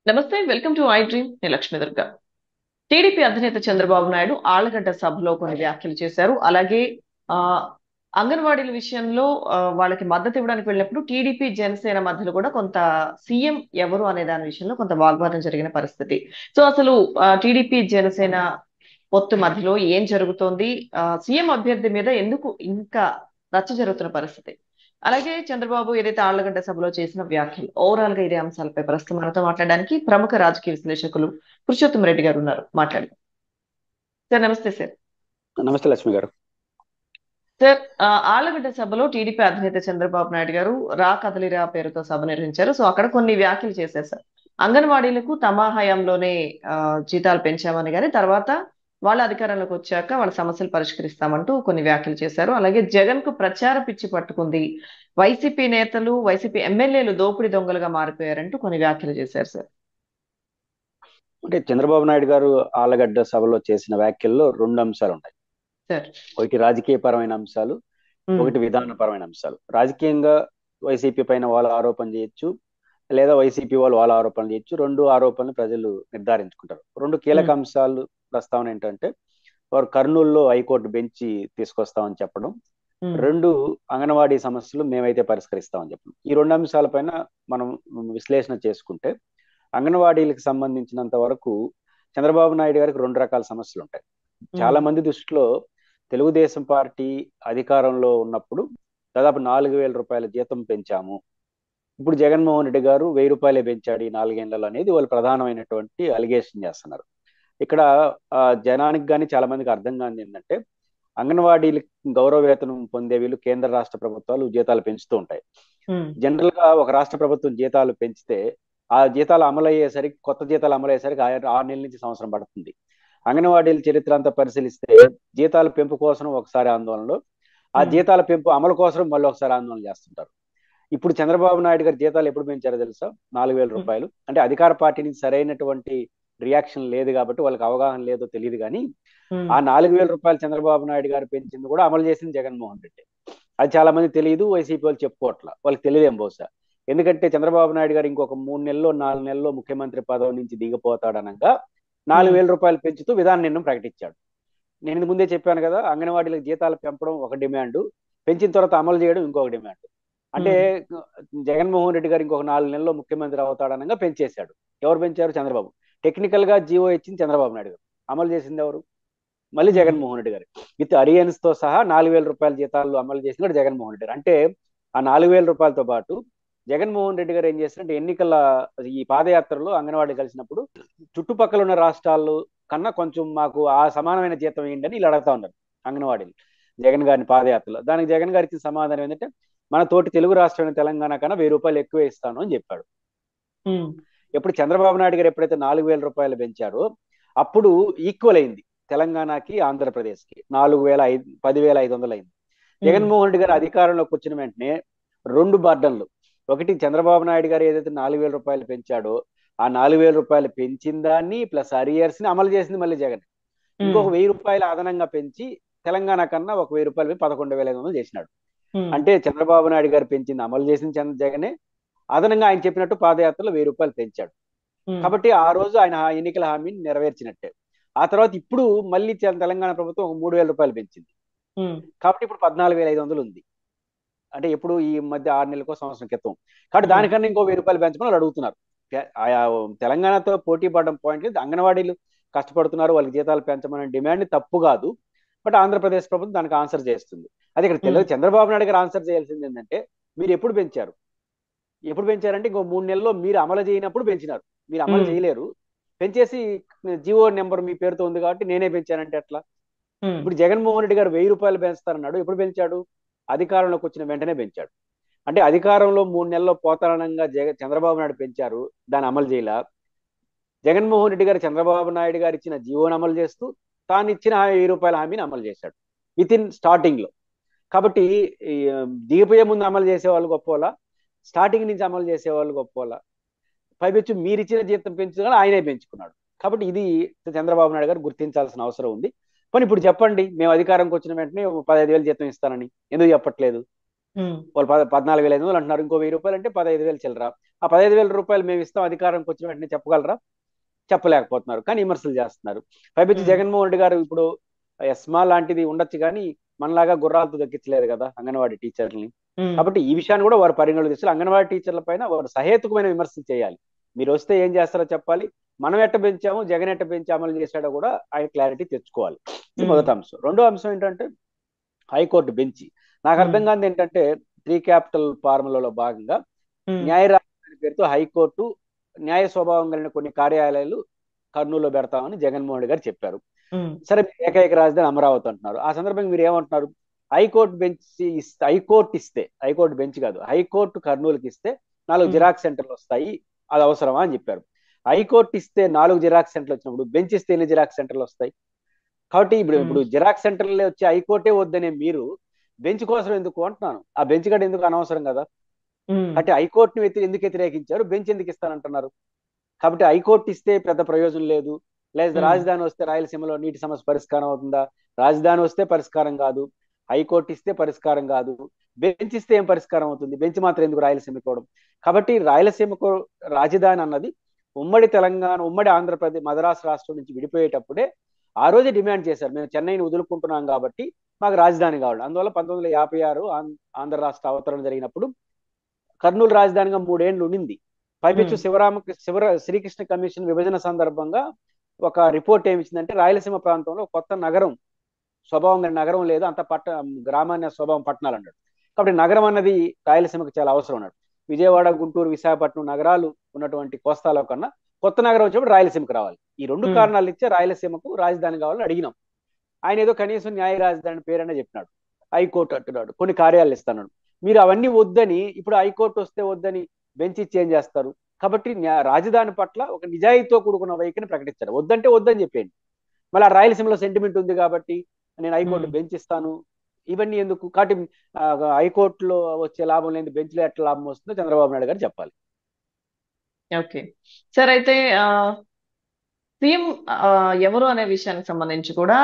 నమస్తే, welcome to I dream. నేను Lakshmi Durga. TDP అధినేత చంద్రబాబు నాయుడు ఆళ్లగడ్డ సభలో కొన్ని వ్యాఖ్యలు చేశారు. అలాగే ఆ అంగన్వాడీల విషయంలో వాళ్ళకి మద్దతు ఇవ్వడానికి వెళ్ళినప్పుడు టీడీపీ జనసేన మధ్యలో కూడా కొంత సీఎం ఎవరు అనే దాని విషయంలో కొంత వాగ్వాదం జరిగిన పరిస్థితి. సో అసలు టీడీపీ జనసేన పొత్తు మధ్యలో ఏం జరుగుతోంది? సీఎం అభ్యర్థి మీద ఎందుకు ఇంకా రచ్చ జరుగుతున్న పరిస్థితి? అలాగే చంద్రబాబు ఏదైతే ఆళ్లగడ్డ సభలో చేసిన వ్యాఖ్యలు, ఓవరాల్ గా ఇదే అంశాలపై ప్రస్తుతం మనతో మాట్లాడడానికి ప్రముఖ రాజకీయ విశ్లేషకులు పురుషోత్తం రెడ్డి గారు ఉన్నారు. మాట్లాడదాం. సార్ నమస్తే సార్. నమస్తే లక్ష్మి గారు. సార్, ఆళ్లగడ్డ సభలో టీడీపీ అధినేత చంద్రబాబు నాయుడు గారు రా కదలిరా పేరుతో సభ నిర్వహించారు. సో అక్కడ కొన్ని వ్యాఖ్యలు చేశారు సార్. అంగన్వాడీలకు తమ హయాంలోనే జీతాలు పెంచామని, కానీ తర్వాత వాళ్ళ అధికారంలోకి వచ్చాక వాళ్ళ సమస్యలు పరిష్కరిస్తామంటూ కొన్ని వ్యాఖ్యలు చేశారు. అలాగే జగన్ కు ప్రచార పిచ్చి పట్టుకుంది, వైసీపీ నేతలు వైసీపీ ఎమ్మెల్యేలు దోపిడీ దొంగలుగా మారిపోయారంటూ కొన్ని వ్యాఖ్యలు చేశారు సార్. అంటే చంద్రబాబు నాయుడు గారు ఆళ్లగడ్డ సభలో చేసిన వ్యాఖ్యల్లో రెండు అంశాలు ఉంటాయి. సార్. ఒకటి రాజకీయపరమైన అంశాలు, ఉమ్. ఒకటి విధానపరమైన అంశాలు. రాజకీయంగా వైసీపీ పైన వాళ్ళు ఆరోపణ చేయొచ్చు, లేదా వైసీపీ వాళ్ళు వాళ్ళ ఆరోపణలు చేయొచ్చు. రెండు ఆరోపణలు ప్రజలు నిర్ధారించుకుంటారు. రెండు కీలక ఉమ్. అంశాలు ప్రస్తావన ఏంటంటే, వారు కర్నూలులో హైకోర్టు బెంచి తీసుకొస్తామని చెప్పడం, ఉమ్. రెండు అంగన్వాడీ సమస్యలు మేమైతే పరిష్కరిస్తామని చెప్పడం. ఈ రెండు అంశాలపైన మనం విశ్లేషణ చేసుకుంటే, అంగన్వాడీలకు సంబంధించినంత వరకు చంద్రబాబు నాయుడు గారికి రెండు రకాల సమస్యలు ఉంటాయి. చాలా ఉమ్. మంది దృష్టిలో తెలుగుదేశం పార్టీ అధికారంలో ఉన్నప్పుడు దాదాపు 4,000 రూపాయల జీతం పెంచాము, ఇప్పుడు జగన్మోహన్ రెడ్డి గారు 1,000 రూపాయలే పెంచాడు ఈ 4 ఏళ్లలో అనేది వాళ్ళు ప్రధానమైనటువంటి అలిగేషన్ చేస్తున్నారు. ఇక్కడ జనానికి కానీ చాలా మందికి అర్థం కాని ఏంటంటే, అంగన్వాడీలకు గౌరవ వేతనం పొందే వీళ్ళు కేంద్ర రాష్ట్ర ప్రభుత్వాలు జీతాలు పెంచుతూ ఉంటాయి. ఉమ్. జనరల్ గా ఒక రాష్ట్ర ప్రభుత్వం జీతాలు పెంచితే ఆ జీతాలు అమలయ్యేసరికి, కొత్త జీతాలు అమలయ్యేసరికి 6 నెలల నుంచి సంవత్సరం పడుతుంది. అంగన్వాడీల చరిత్ర అంతా పరిశీలిస్తే జీతాల పెంపు కోసం ఒకసారి ఆందోళనలు, ఆ ఉమ్. జీతాల పెంపు అమలు కోసం మళ్ళీ ఒకసారి ఆందోళన చేస్తుంటారు. ఇప్పుడు చంద్రబాబు నాయుడు గారి జీతాలు ఎప్పుడు పెంచారో తెలుసా? 4,000 రూపాయలు. అంటే అధికార పార్టీ నుంచి సరైనటువంటి రియాక్షన్ లేదు కాబట్టి వాళ్ళకి అవగాహన లేదో తెలియదు, కానీ ఉమ్. ఆ 4,000 రూపాయలు చంద్రబాబు నాయుడు గారు పెంచింది కూడా అమలు చేసింది జగన్మోహన్ రెడ్డి. అది చాలా మంది తెలియదు, వైసీపీ వాళ్ళు చెప్పుకోవట్లా, వాళ్ళకి తెలియదేం బహుశా. ఎందుకంటే చంద్రబాబు నాయుడు గారు ఇంకొక 3 నెలల్లో 4 నెలల్లో ముఖ్యమంత్రి పదవి నుంచి దిగిపోతాడనగా ఉమ్. 4,000 రూపాయలు పెంచుతూ విధాన నిర్ణయం ప్రకటించాడు. నేను ఇంతకు ముందే చెప్పాను కదా, అంగన్వాడీలకు జీతాలు పెంపడం ఒక డిమాండ్, పెంచిన తర్వాత అమలు చేయడం ఇంకొక డిమాండ్. అంటే ఉమ్. జగన్మోహన్ రెడ్డి గారు ఇంకొక 4 నెలల్లో ముఖ్యమంత్రి అవుతాడనగా పెంచేశాడు. ఎవరు పెంచారు? చంద్రబాబు. టెక్నికల్ గా జీవో ఇచ్చింది చంద్రబాబు నాయుడు గారు, అమలు చేసింది ఎవరు? మళ్ళీ ఉమ్. జగన్మోహన్ రెడ్డి గారు. విత్ అరియన్స్ తో సహా 4,000 రూపాయల జీతాలు అమలు చేసింది కూడా జగన్మోహన్ రెడ్డి గారు. అంటే ఆ 4,000 రూపాయలతో పాటు జగన్మోహన్ రెడ్డి గారు ఏం చేస్తారంటే, ఎన్నికల ఈ పాదయాత్రలో అంగన్వాడీ కలిసినప్పుడు చుట్టుపక్కల ఉన్న రాష్ట్రాలు కన్నా కొంచెం మాకు ఆ సమానమైన జీతం ఏంటని ఇలా అడుగుతా ఉన్నారు అంగన్వాడీలు జగన్ గారిని పాదయాత్రలో. దానికి జగన్ గారికి సమాధానం ఏంటంటే, మన తోటి తెలుగు రాష్ట్రమైన తెలంగాణ కన్నా 1,000 రూపాయలు ఎక్కువ ఇస్తాను అని చెప్పాడు. ఉమ్. ఎప్పుడు చంద్రబాబు నాయుడు గారు ఎప్పుడైతే 4,000 రూపాయలు పెంచారో అప్పుడు ఈక్వల్ అయింది తెలంగాణకి ఆంధ్రప్రదేశ్కి. 10,500 అయింది. ఉమ్. జగన్మోహన్ రెడ్డి గారు అధికారంలోకి వచ్చిన వెంటనే రెండు బర్డన్లు. ఒకటి, చంద్రబాబు నాయుడు గారు ఏదైతే 4,000 రూపాయలు పెంచాడో ఆ 4,000 రూపాయలు పెంచిన దాన్ని ప్లస్ అరియర్స్ ని అమలు చేసింది మళ్ళీ జగన్. ఉమ్. ఇంకొక 1,000 రూపాయలు అదనంగా పెంచి తెలంగాణ కన్నా ఒక 1,000 రూపాయలు 11,500 చేసినాడు. ఉమ్. అంటే చంద్రబాబు నాయుడు గారు పెంచింది అమలు చేసింది జగనే, అదనంగా ఆయన చెప్పినట్టు పాదయాత్రలో 1,000 రూపాయలు పెంచాడు. ఉమ్. కాబట్టి ఆ రోజు ఆయన ఎన్నికల హామీని నెరవేర్చినట్టే. ఆ తర్వాత ఇప్పుడు మళ్ళీ తెలంగాణ ప్రభుత్వం ఒక 3,000 రూపాయలు పెంచింది. ఉమ్. కాబట్టి ఇప్పుడు 14,500 ఉంది. అంటే ఎప్పుడు ఈ మధ్య 6 నెలలకో సంవత్సరం క్రితం. కాబట్టి ఉమ్. దానికన్నా ఇంకో 1,000 రూపాయలు పెంచమని వాళ్ళు అడుగుతున్నారు. ఆయా తెలంగాణతో పోటీ పడడం పాయింట్ లేదు. అంగన్వాడీలు కష్టపడుతున్నారు, వాళ్ళకి జీతాలు పెంచమనే డిమాండ్ తప్పు కాదు. బట్ ఆంధ్రప్రదేశ్ ప్రభుత్వం దానికి ఆన్సర్ చేస్తుంది. అది ఇక్కడ ఉమ్. తెలియదు. చంద్రబాబు నాయుడు గారు ఆన్సర్ చేయాల్సింది ఏంటంటే, మీరు ఎప్పుడు పెంచారు? ఎప్పుడు పెంచారంటే ఇంకో 3 నెలల్లో మీరు అమలు చేయనప్పుడు పెంచినారు. మీరు అమలు ఉమ్. చేయలేరు, పెంచేసి జియో నెంబర్ మీ పేరుతో ఉంది కాబట్టి నేనే పెంచానంటే ఎట్లా? ఉమ్. ఇప్పుడు జగన్మోహన్ రెడ్డి గారు 1,000 రూపాయలు పెంచుతారన్నాడు. ఎప్పుడు పెంచాడు? అధికారంలోకి వచ్చిన వెంటనే పెంచాడు. అంటే అధికారంలో 3 నెలల్లో పోతారణంగా చంద్రబాబు నాయుడు పెంచారు, దాన్ని అమలు చేయాల. జగన్మోహన్ రెడ్డి గారు చంద్రబాబు నాయుడు గారు ఇచ్చిన జీవోని అమలు చేస్తూ తాను ఇచ్చిన 1,000 రూపాయల హామీని అమలు చేశాడు విత్ ఇన్ స్టార్టింగ్ లో. కాబట్టి దిగిపోయే ముందు అమలు చేసే వాళ్ళు గొప్పవాళ్ళ, స్టార్టింగ్ నుంచి అమలు చేసే వాళ్ళు గొప్పవాళ్ళ? పైపెచ్చు మీరు ఇచ్చిన జీతం పెంచుగా ఆయనే పెంచుకున్నాడు. కాబట్టి ఇది చంద్రబాబు నాయుడు గారు గుర్తించాల్సిన అవసరం ఉంది. కానీ ఇప్పుడు చెప్పండి, మేము అధికారంకి వచ్చిన వెంటనే 15,000 జీతం ఇస్తానని ఎందుకు చెప్పట్లేదు? ఉమ్, వాళ్ళు 14,500 అంటున్నారు, ఇంకో 1000 రూపాయలు అంటే 15,000 చిల్లరా. ఆ 15,000 రూపాయలు మేము ఇస్తాం అధికారంకి వచ్చిన వెంటనే చెప్పగలరా? చెప్పలేకపోతున్నారు, కానీ విమర్శలు చేస్తున్నారు. పైపించి ఉమ్, జగన్మోహన్ రెడ్డి గారు ఇప్పుడు ఎస్మా లాంటిది ఉండొచ్చు, కానీ మనలాగా గుర్రాలతో దక్కించలేరు కదా అంగన్వాడీ టీచర్లని. ఉమ్, కాబట్టి ఈ విషయాన్ని కూడా వారు పరిగణలో తీసుకుని అంగన్వాడీ టీచర్ల పైన వారు సహేతుకమైన విమర్శలు చేయాలి. మీరు వస్తే ఏం చేస్తారో చెప్పాలి, మనం ఎట్ట పెంచాము, జగన్ ఎట్ట పెంచి అమలు చేశాడో కూడా ఆయన క్లారిటీ తెచ్చుకోవాలి. ఇది ఉమ్, మొదటి అంశం. రెండో అంశం ఏంటంటే హైకోర్టు బెంచి. నాకు ఉమ్, అర్థం కాదు ఏంటంటే, త్రీ క్యాపిటల్ ఫార్ములాలో భాగంగా ఉమ్, న్యాయరాజధాని పేరుతో హైకోర్టు న్యాయ స్వభావం కలిగిన కొన్ని కార్యాలయాలు కర్నూలులో పెడతామని జగన్మోహన్ రెడ్డి గారు చెప్పారు. ఉమ్, సరే, ఏకైక రాజధాని అమరావతి అంటున్నారు. ఆ సందర్భంగా మీరు ఏమంటున్నారు? హైకోర్టు బెంచ్ ఇస్తే, హైకోర్టు బెంచ్ కాదు, హైకోర్టు కర్నూలుకి ఇస్తే 4 ఉమ్, జిరాక్స్ సెంటర్లు వస్తాయి, అది అవసరమా అని చెప్పారు. హైకోర్టు ఇస్తే 4 జిరాక్స్ సెంటర్లు వచ్చినప్పుడు బెంచ్ ఇస్తే ఎన్ని జిరాక్స్ సెంటర్లు వస్తాయి? కాబట్టి ఇప్పుడు ఉమ్, ఇప్పుడు జిరాక్స్ సెంటర్లు వచ్చి హైకోర్టే వద్దనే మీరు బెంచ్ కోసం ఎందుకు అంటున్నాను. ఆ బెంచ్ గడ ఎందుకు అనవసరం కదా. ఉమ్, కాబట్టి హైకోర్టును ఎందుకు వ్యతిరేకించారు, బెంచ్ ఎందుకు ఇస్తానంటున్నారు? కాబట్టి హైకోర్టు ఇస్తే పెద్ద ప్రయోజనం లేదు. లేదా ఉమ్, రాజధాని వస్తే రాయలసీమలో నీటి సమస్య పరిష్కారం అవుతుందా? రాజధాని వస్తే పరిష్కారం కాదు, హైకోర్టు ఇస్తే పరిష్కారం కాదు, బెంచ్ ఇస్తే ఏం పరిష్కారం అవుతుంది? బెంచ్ మాత్రం ఎందుకు రాయలసీమకి ఇవ్వడం? కాబట్టి రాయలసీమకు రాజధాని అన్నది ఉమ్మడి తెలంగాణ, ఉమ్మడి ఆంధ్రప్రదేశ్, మద్రాసు రాష్ట్రం నుంచి విడిపోయేటప్పుడే ఆ రోజే డిమాండ్ చేశారు, మేము చెన్నైని వదులుకుంటున్నాం కాబట్టి మాకు రాజధాని కావాలి. అందువల్ల 1956 ఆంధ్ర రాష్ట్ర అవతరణ జరిగినప్పుడు కర్నూలు రాజధానిగా 3 ఏళ్లు ఉండింది. పైపెచ్చు ఉమ్, శ్రీకృష్ణ కమిషన్ విభజన సందర్భంగా ఒక రిపోర్ట్ ఏమి ఇచ్చిందంటే, రాయలసీమ ప్రాంతంలో కొత్త నగరం స్వభావం కానీ నగరం లేదు, అంత గ్రామాన్ని స్వభావం పట్టణాలు అన్నాడు. కాబట్టి నగరం అన్నది రాయలసీమకు చాలా అవసరం అన్నాడు. విజయవాడ, గుంటూరు, విశాఖపట్నం నగరాలు ఉన్నటువంటి కోస్తాలో కన్నా కొత్త నగరం వచ్చినప్పుడు రాయలసీమకు రావాలి. ఈ 2 ఉమ్, కారణాలు ఇచ్చే రాయలసీమకు రాజధాని కావాలని అడిగినాం. ఆయన ఏదో కనీసం న్యాయ రాజధాని పేరనే చెప్పినాడు. హైకోర్టు అంటున్నాడు, కొన్ని కార్యాలయాలు ఇస్తున్నాడు. మీరు అవన్నీ వద్దని, ఇప్పుడు హైకోర్టు వస్తే వద్దని బెంచ్ ఇచ్చి ఏం చేస్తారు? కాబట్టి రాజధాని పట్ల ఒక నిజాయితీతో కూడుకున్న వైఖరిని ప్రకటించారు. వద్దంటే వద్దని చెప్పేయండి. మళ్ళీ ఆ రాయలసీమలో సెంటిమెంట్ ఉంది కాబట్టి నేను హైకోర్టు ఉమ్. బెంచ్ ఇస్తాను, ఇవన్నీ ఎందుకు? కాబట్టి ఆ, హైకోర్టులో వచ్చే లాభం లేని బెంచ్లో ఎట్లా లాభం వస్తుందో చంద్రబాబు నాయుడు గారు చెప్పాలి. ఓకే. సార్, అయితే సీఎం ఎవరు అనే విషయానికి సంబంధించి కూడా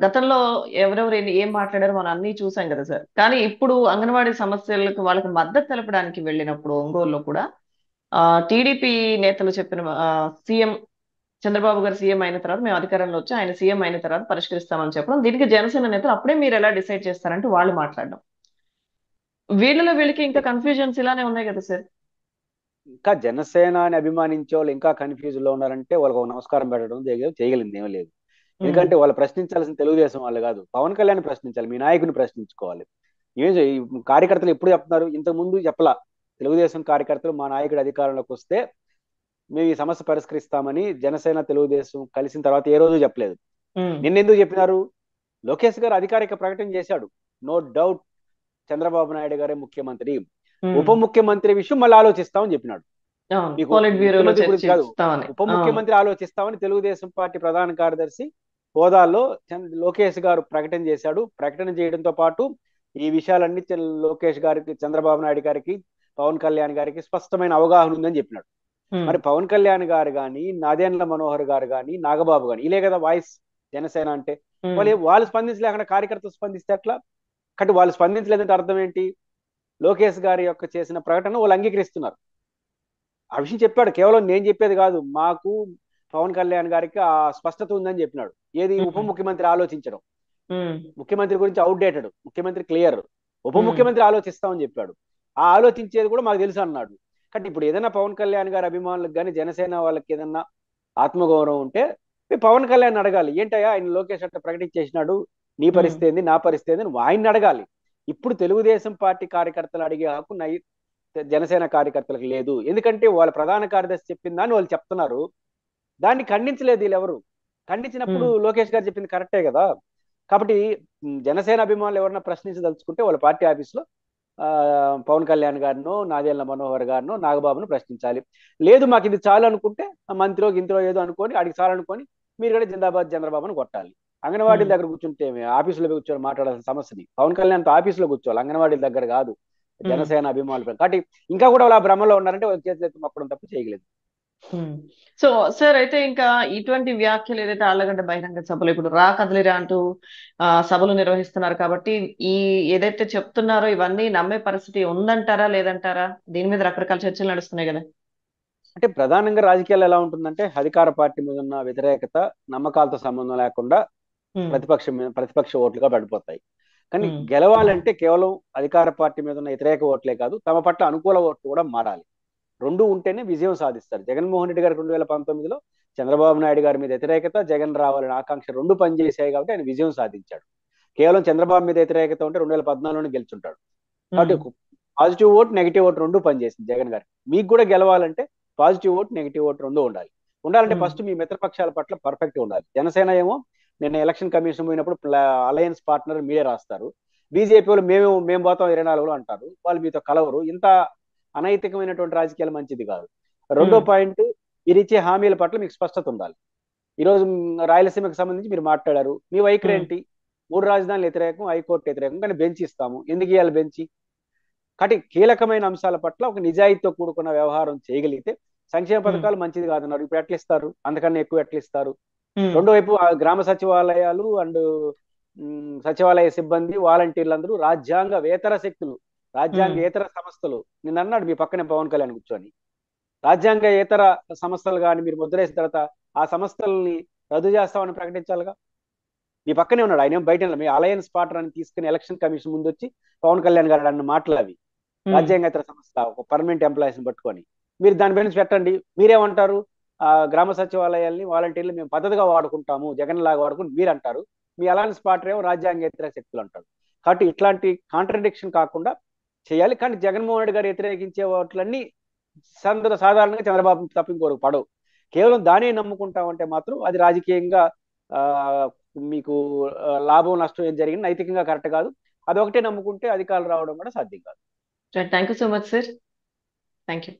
గతంలో ఎవరెవరు ఏం మాట్లాడారో మనం అన్ని చూసాం కదా సార్. కానీ ఇప్పుడు అంగన్వాడీ సమస్యలకు వాళ్ళకి మద్దతు తెలపడానికి వెళ్ళినప్పుడు ఒంగోలులో కూడా ఆ టీడీపీ నేతలు చెప్పిన సీఎం చంద్రబాబు గారు సీఎం అయిన తర్వాత మేము అధికారంలో వచ్చి ఆయన సీఎం అయిన తర్వాత పరిష్కరిస్తామని చెప్పడం, దీనికి జనసేన నేతలు అప్పుడే మీరు ఎలా డిసైడ్ చేస్తారంటే వాళ్ళు మాట్లాడడం, వీళ్ళలో వీళ్ళకి ఇంకా కన్ఫ్యూజన్స్ ఇలానే ఉన్నాయి కదా సార్. ఇంకా జనసేనాని అభిమానించే వాళ్ళు ఇంకా కన్ఫ్యూజ్ లో ఉన్నారంటే వాళ్ళకి ఒక నమస్కారం పెట్టడం చేయగలిగింది ఏమీ లేదు. ఉమ్, ఎందుకంటే వాళ్ళు ప్రశ్నించాల్సిన తెలుగుదేశం వాళ్ళు కాదు, పవన్ కళ్యాణ్ ప్రశ్నించాలి, మీ నాయకుని ప్రశ్నించుకోవాలి. ఈ కార్యకర్తలు ఎప్పుడు చెప్తున్నారు, ఇంతకు ముందు చెప్పలా. తెలుగుదేశం కార్యకర్తలు మా నాయకుడు అధికారంలోకి వస్తే మేము ఈ సమస్య పరిష్కరిస్తామని జనసేన తెలుగుదేశం కలిసిన తర్వాత ఏ రోజు చెప్పలేదు. ఉమ్, నిన్నెందుకు చెప్పినారు? లోకేష్ గారు అధికారిక ప్రకటన చేశాడు, నో డౌట్ చంద్రబాబు నాయుడు గారే ముఖ్యమంత్రి, ఉమ్. ఉప ముఖ్యమంత్రి విషయం మళ్ళీ ఆలోచిస్తామని చెప్పినాడు. అవును, మీకు పోలిట్ బ్యూరోలో ముఖ్యమంత్రి గురించి కాదు, చర్చిస్తామని. ఉప అవును. ముఖ్యమంత్రి ఆలోచిస్తామని తెలుగుదేశం పార్టీ ప్రధాన కార్యదర్శి హోదాలో లోకేష్ గారు ప్రకటన చేశాడు. ప్రకటన చేయడంతో పాటు ఈ విషయాలన్నీ లోకేష్ గారికి, చంద్రబాబు నాయుడు గారికి, పవన్ కళ్యాణ్ గారికి స్పష్టమైన అవగాహన ఉందని చెప్పినాడు. ఉమ్, మరి పవన్ కళ్యాణ్ గారు కానీ, నాదెండ్ల మనోహర్ గారు కానీ, నాగబాబు కానీ, ఇలే కదా వాయిస్ జనసేన అంటే. ఉమ్, వాళ్ళు స్పందించలేకుండా కార్యకర్తలు స్పందిస్తే ఎట్లా? కాబట్టి వాళ్ళు స్పందించలేదంటే అర్థం ఏంటి? లోకేష్ గారి యొక్క చేసిన ప్రకటన వాళ్ళు అంగీకరిస్తున్నారు. ఆ విషయం చెప్పాడు, కేవలం నేను చెప్పేది కాదు, మాకు పవన్ కళ్యాణ్ గారికి ఆ స్పష్టత ఉందని చెప్పినాడు. ఏది? ఉప ఉమ్, ముఖ్యమంత్రి ఆలోచించడం. ఉమ్, ముఖ్యమంత్రి గురించి అవుట్డేటెడ్, ముఖ్యమంత్రి క్లియర్, ఉప ఉమ్, ముఖ్యమంత్రి ఆలోచిస్తామని చెప్పాడు. ఆ ఆలోచించేది కూడా మాకు తెలుసు అన్నాడు. కాబట్టి ఇప్పుడు ఏదైనా పవన్ కళ్యాణ్ గారి అభిమానులకు కానీ, జనసేన వాళ్ళకి ఏదన్నా ఆత్మగౌరవం ఉంటే పవన్ కళ్యాణ్ అడగాలి, ఏంటయ్యా ఆయన లోకేష్ అట్లా ప్రకటించేసినాడు, నీ ఉమ్, పరిస్థితి ఏంది, నా పరిస్థితి ఏంది అని ఆయన్ని అడగాలి. ఇప్పుడు తెలుగుదేశం పార్టీ కార్యకర్తలు అడిగే హక్కు జనసేన కార్యకర్తలకు లేదు. ఎందుకంటే వాళ్ళ ప్రధాన కార్యదర్శి చెప్పిన దాన్ని వాళ్ళు చెప్తున్నారు, దాన్ని ఖండించలేదు వీళ్ళెవరు. ఖండించినప్పుడు ఉమ్, లోకేష్ గారు చెప్పింది కరెక్టే కదా. కాబట్టి జనసేన అభిమానులు ఎవరన్నా ప్రశ్నించదలుచుకుంటే వాళ్ళ పార్టీ ఆఫీస్లో ఆ, పవన్ కళ్యాణ్ గారినో, నాదెండ్ల మనోహర్ గారినో, నాగబాబును ప్రశ్నించాలి. లేదు మాకు ఇది చాలు అనుకుంటే మంత్రో గింత్రో ఏదో అనుకొని అడిగి చాలు అనుకొని మీరు కూడా జిందాబాద్ చంద్రబాబును కొట్టాలి. అంగన్వాడీల ఉమ్, దగ్గర కూర్చుంటే ఆఫీసులో కూర్చొని మాట్లాడాల్సిన సమస్యని పవన్ కళ్యాణ్ ఆఫీసులో కూర్చోవాలి, అంగన్వాడీల దగ్గర కాదు. ఉమ్. జనసేన అభిమానులు కాబట్టి ఇంకా కూడా వాళ్ళ భ్రమలో ఉన్నారంటే వాళ్ళ చేతులు ఎత్తి మొక్కడం తప్ప చేయగలేదు. సో సార్ అయితే ఇంకా ఇటువంటి వ్యాఖ్యలు ఏదైతే ఆళ్లగడ్డ బహిరంగ సభలు ఇప్పుడు రా కదలిరా అంటూ సభలు నిర్వహిస్తున్నారు కాబట్టి ఈ ఏదైతే చెప్తున్నారో ఇవన్నీ నమ్మే పరిస్థితి ఉందంటారా లేదంటారా? దీని మీద రకరకాల చర్చలు నడుస్తున్నాయి కదా. అంటే ప్రధానంగా రాజకీయాలు ఎలా ఉంటుందంటే అధికార పార్టీ మీద ఉన్న వ్యతిరేకత నమ్మకాలతో సంబంధం లేకుండా ఉమ్, ప్రతిపక్ష ఓట్లుగా పడిపోతాయి. కానీ ఉమ్, గెలవాలంటే కేవలం అధికార పార్టీ మీద ఉన్న వ్యతిరేక ఓట్లే కాదు, తమ పట్ల అనుకూల ఓట్లు కూడా మారాలి. రెండు ఉంటేనే విజయం సాధిస్తారు. జగన్మోహన్ రెడ్డి గారు 2019లో చంద్రబాబు నాయుడు గారి మీద వ్యతిరేకత, జగన్ రావాలని ఆకాంక్ష రెండు పనిచేసాయి కాబట్టి ఆయన విజయం సాధించాడు. కేవలం చంద్రబాబు మీద వ్యతిరేకత ఉంటే 2014లోనే గెలుచుంటాడు. ఉమ్, కాబట్టి పాజిటివ్ ఓట్ నెగిటివ్ ఓట్ రెండు పనిచేసింది జగన్ గారికి. మీకు కూడా గెలవాలంటే పాజిటివ్ ఓట్ నెగిటివ్ ఓట్ రెండు ఉండాలి. ఉండాలంటే ఉమ్, ఫస్ట్ మీ మిత్రపక్షాల పట్ల పర్ఫెక్ట్ ఉండాలి. జనసేన ఏమో నిన్న ఎలక్షన్ కమిషన్ పోయినప్పుడు అలయన్స్ పార్ట్నర్ మీరే రాస్తారు. బీజేపీ వాళ్ళు మేము పోతాం 24లో అంటారు. వాళ్ళు మీతో కలవరు. ఇంత అనైతికమైనటువంటి రాజకీయాలు మంచిది కాదు. రెండో ఉమ్, పాయింట్, మీరు ఇచ్చే హామీల పట్ల మీకు స్పష్టత ఉండాలి. ఈరోజు రాయలసీమకు సంబంధించి మీరు మాట్లాడారు. మీ వైఖరి ఉమ్, ఏంటి? 3 రాజధానులు వ్యతిరేకం, హైకోర్టు వ్యతిరేకం, కానీ బెంచ్ ఇస్తాము. ఎందుకు ఇవ్వాలి బెంచ్? కాబట్టి కీలకమైన అంశాల పట్ల ఒక నిజాయితీతో కూడుకున్న వ్యవహారం చేయగలిగితే సంక్షేమ ఉమ్, పథకాలు మంచిది కాదన్నారు. ఇప్పుడు ఎట్లా ఇస్తారు? అంతకన్నా ఎక్కువ ఎట్లా ఇస్తారు? ఉమ్, రెండో వైపు ఆ గ్రామ సచివాలయాలు అండ్ సచివాలయ సిబ్బంది, వాలంటీర్లు అందరూ రాజ్యాంగేతర శక్తులు, ఉమ్, రాజ్యాంగేతర సంస్థలు. నిన్న అన్నాడు మీ పక్కనే పవన్ కళ్యాణ్ కూర్చొని, రాజ్యాంగేతర సంస్థలు కానీ మీరు ముద్రేసిన తర్వాత ఆ సంస్థల్ని రద్దు చేస్తామని ప్రకటించాలిగా. మీ పక్కనే ఉన్నాడు ఆయన, ఏం బయట ఉన్నాడు. మీ అలయన్స్ పార్ట్నర్ అని తీసుకుని ఎలక్షన్ కమిషన్ ముందు వచ్చి పవన్ కళ్యాణ్ గారు అన్న మాటలు అవి. ఉమ్, రాజ్యాంగేతర సంస్థ ఒక పర్మనెంట్ ఎంప్లాయీస్ ని పట్టుకొని మీరు దాని గురించి పెట్టండి. మీరేమంటారు? ఆ గ్రామ సచివాలయాల్ని, వాలంటీర్లు మేము పద్ధతిగా వాడుకుంటాము, జగన్ లాగా వాడుకుని మీరు అంటారు. మీ అలయన్స్ పార్టీ ఏమో రాజ్యాంగేతర శక్తులు అంటారు. కాబట్టి ఇట్లాంటి కాంట్రడిక్షన్ కాకుండా చేయాలి. కానీ జగన్మోహన్ రెడ్డి గారు వ్యతిరేకించే వాటిలన్నీ సాధారణంగా చంద్రబాబు తప్ప ఇంకోరు పడవు. కేవలం దానే నమ్ముకుంటామంటే మాత్రం అది రాజకీయంగా ఆ మీకు లాభం నష్టం ఏం జరిగింది నైతికంగా కరెక్ట్ కాదు. అదొకటే నమ్ముకుంటే అధికారులు రావడం కూడా సాధ్యం కాదు. Thank you so much sir. Thank you.